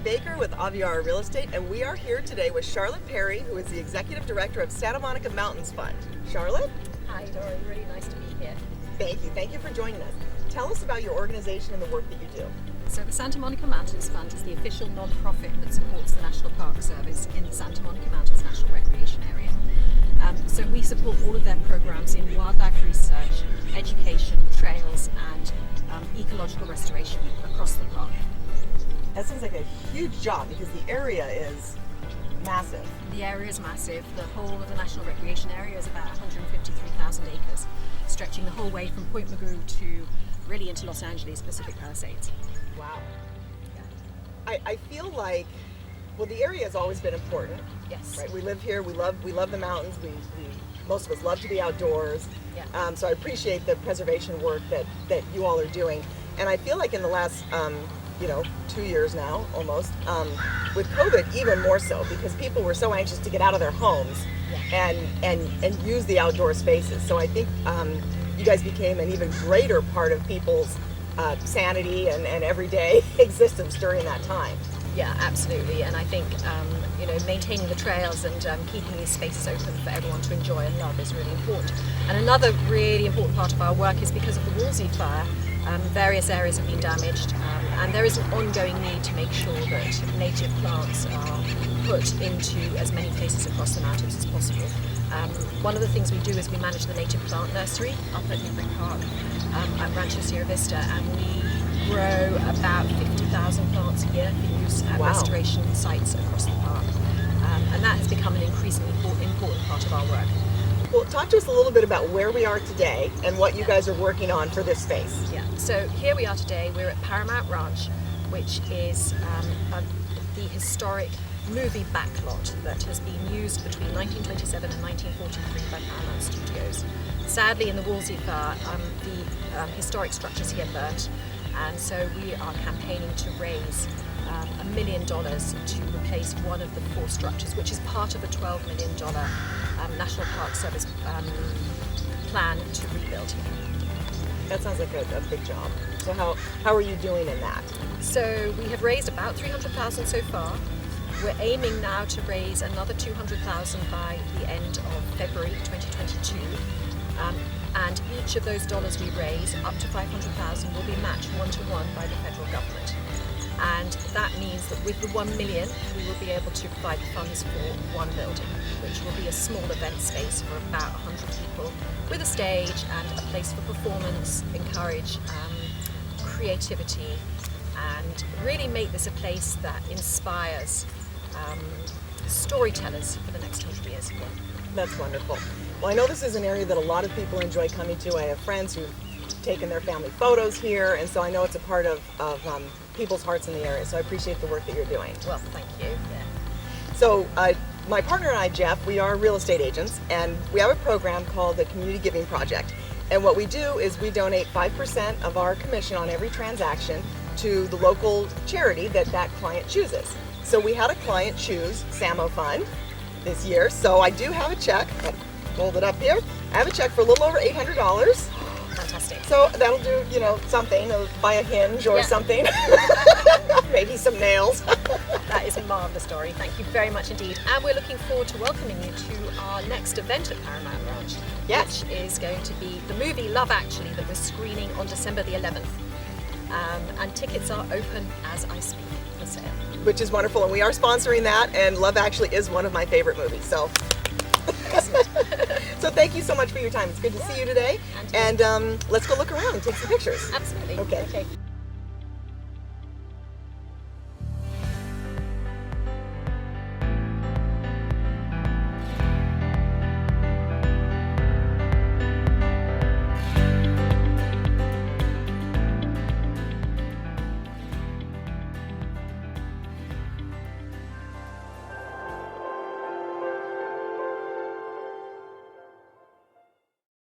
Baker with Aviara Real Estate, and we are here today with Charlotte Perry, who is the Executive Director of Santa Monica Mountains Fund. Charlotte? Hi, Dory. Really nice to be here. Thank you. Thank you for joining us. Tell us about your organization and the work that you do. So the Santa Monica Mountains Fund is the official non-profit that supports the National Park Service in the Santa Monica Mountains National Recreation Area. So we support all of their programs in wildlife research, education, trails, and ecological restoration across the park. That sounds like a huge job because the area is massive. The area is massive. The whole of the National Recreation Area is about 153,000 acres, stretching the whole way from Point Magoo to really into Los Angeles Pacific Palisades. Wow. Yeah. I feel like, well, the area has always been important. Yes. Right. We live here. We love the mountains. We most of us love to be outdoors. Yeah. So I appreciate the preservation work that you all are doing. And I feel like in the last 2 years now, almost, with COVID, even more so, because people were so anxious to get out of their homes and use the outdoor spaces. So I think you guys became an even greater part of people's sanity and everyday existence during that time. Yeah, absolutely. And I think maintaining the trails and keeping these spaces open for everyone to enjoy and love is really important. And another really important part of our work is because of the Woolsey fire. Various areas have been damaged, and there is an ongoing need to make sure that native plants are put into as many places across the mountains as possible. One of the things we do is we manage the native plant nursery up at Newbury Park at Rancho Sierra Vista, and we grow about 50,000 plants a year for use at restoration sites across the park. And that has become an increasingly important part of our work. Well, talk to us a little bit about where we are today and what you guys are working on for this space. Yeah, so here we are today. We're at Paramount Ranch, which is the historic movie backlot that has been used between 1927 and 1943 by Paramount Studios. Sadly, in the Woolsey fire, the historic structures here burnt, and so we are campaigning to raise $1 million to replace one of the 4 structures, which is part of a $12 million National Park Service plan to rebuild here. That sounds like a big job. So how are you doing in that? So we have raised about $300,000 so far. We're aiming now to raise another $200,000 by the end of February 2022. And each of those dollars we raise, up to $500,000, will be matched 1-to-1 by the federal government. And that means that with the $1 million, we will be able to provide the funds for one building, which will be a small event space for about 100 people, with a stage and a place for performance, encourage creativity, and really make this a place that inspires storytellers for the next 100 years. That's wonderful. Well, I know this is an area that a lot of people enjoy coming to. I have friends who've taken their family photos here, and so I know it's a part of people's hearts in the area, so I appreciate the work that you're doing. Well, thank you. Yeah. So my partner and I, Jeff, we are real estate agents, and we have a program called the Community Giving Project. And what we do is we donate 5% of our commission on every transaction to the local charity that client chooses. So we had a client choose Samo Fund this year, so I do have a check. I'll hold it up here. I have a check for a little over $800. Fantastic. So that'll do, something, buy a hinge or something. Maybe some nails. That is a marvellous story. Thank you very much indeed. And we're looking forward to welcoming you to our next event at Paramount Ranch, which is going to be the movie Love Actually that we're screening on December the 11th. And tickets are open as I speak for sale. Which is wonderful, and we are sponsoring that, and Love Actually is one of my favorite movies, so. So thank you so much for your time. It's good to see you today. And let's go look around and take some pictures. Absolutely. Okay.